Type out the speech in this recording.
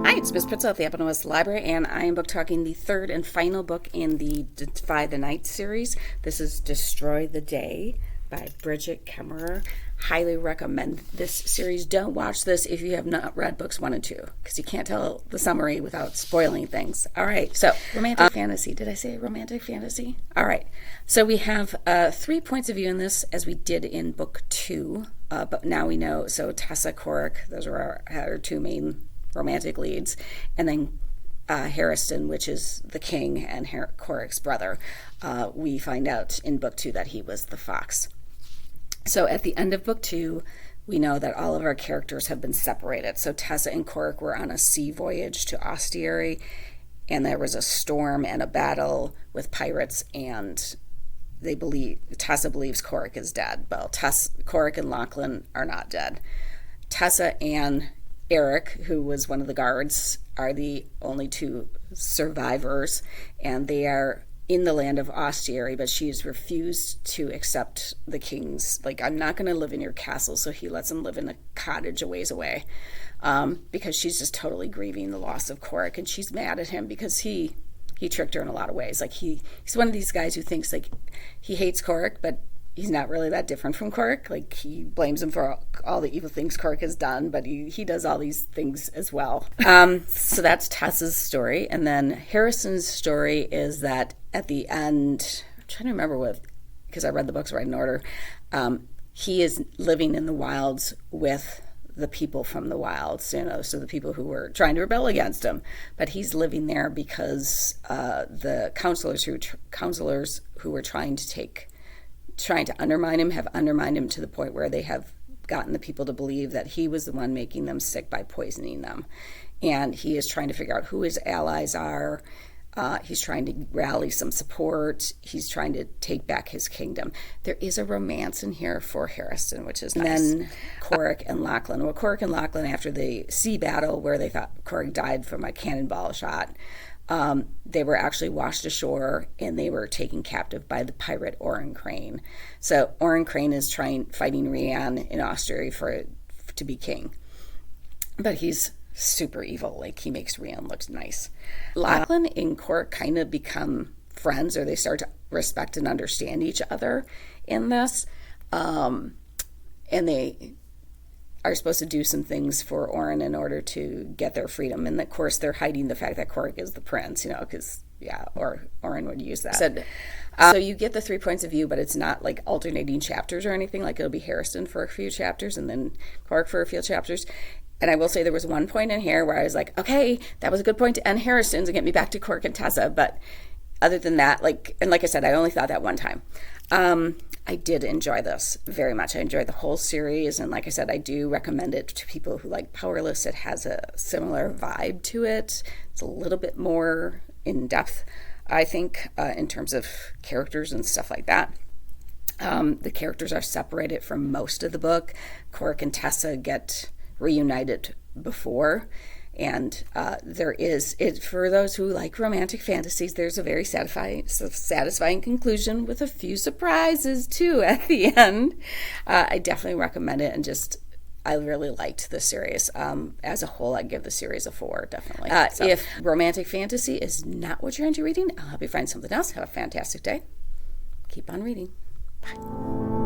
Hi, it's Miss Pritzel at the Upper West Library, and I am book talking the third and final book in the Defy the Night series. This is Destroy the Day by Brigid, Kemmerer. Highly recommend this series. Don't watch this if you have not read books 1 and 2, because you can't tell the summary without spoiling things. All right, so romantic fantasy. Did I say romantic fantasy? All right, so we have 3 points of view in this, as we did in book 2, but now we know. So Tessa, Corrick, those are our 2 main romantic leads, and then Harriston, which is the king and Corrick's brother. We find out in book 2 that he was the fox. So at the end of book 2, we know that all of our characters have been separated. So Tessa and Corrick were on a sea voyage to Ostiary, and there was a storm and a battle with pirates, and Tessa believes Corrick is dead. Well, Corrick and Lachlan are not dead. Tessa and Eric, who was one of the guards, are the only 2 survivors, and they are in the land of Ostiary, but she's refused to accept the king's, I'm not going to live in your castle, so he lets them live in a cottage a ways away, because she's just totally grieving the loss of Corrick, and she's mad at him because he tricked her in a lot of ways. He's one of these guys who thinks, he hates Corrick, but he's not really that different from Corrick. He blames him for all the evil things Corrick has done, but he does all these things as well. So that's Tessa's story. And then Harrison's story is that at the end, I'm trying to remember because I read the books right in order, he is living in the wilds with the people from the wilds, so the people who were trying to rebel against him. But he's living there because the counselors who were trying to undermine him have undermined him to the point where they have gotten the people to believe that he was the one making them sick by poisoning them. And he is trying to figure out who his allies are. He's trying to rally some support. He's trying to take back his kingdom. There is a romance in here for Harriston, which is nice. And then Corrick and Lachlan. Well, Corrick and Lachlan, after the sea battle where they thought Corrick died from a cannonball shot, they were actually washed ashore, and they were taken captive by the pirate Oren Crane. So Oren Crane is fighting Rian in Ostiary to be king, but he's super evil. He makes Rian look nice. Lachlan and Corrick kind of become friends, or they start to respect and understand each other in this, and they are supposed to do some things for Oren in order to get their freedom. And of course, they're hiding the fact that Corrick is the prince, because, or Oren would use that. So you get the 3 points of view, but it's not alternating chapters or anything. It'll be Harriston for a few chapters and then Corrick for a few chapters. And I will say there was one point in here where I was like, okay, that was a good point to end Harriston's and get me back to Corrick and Tessa. But other than that, and like I said, I only thought that one time. I did enjoy this very much. I enjoyed the whole series, and like I said, I do recommend it to people who like Powerless. It has a similar vibe to it. It's a little bit more in depth, I think, in terms of characters and stuff like that. The characters are separated from most of the book. Corrick and Tessa get reunited before, and there is it for those who like romantic fantasies. There's a very satisfying conclusion with a few surprises too at the end. I definitely recommend it, and I really liked the series. As a whole, I'd give the series a 4, definitely. If romantic fantasy is not what you're into reading, I'll help you find something else. Have a fantastic day. Keep on reading. Bye.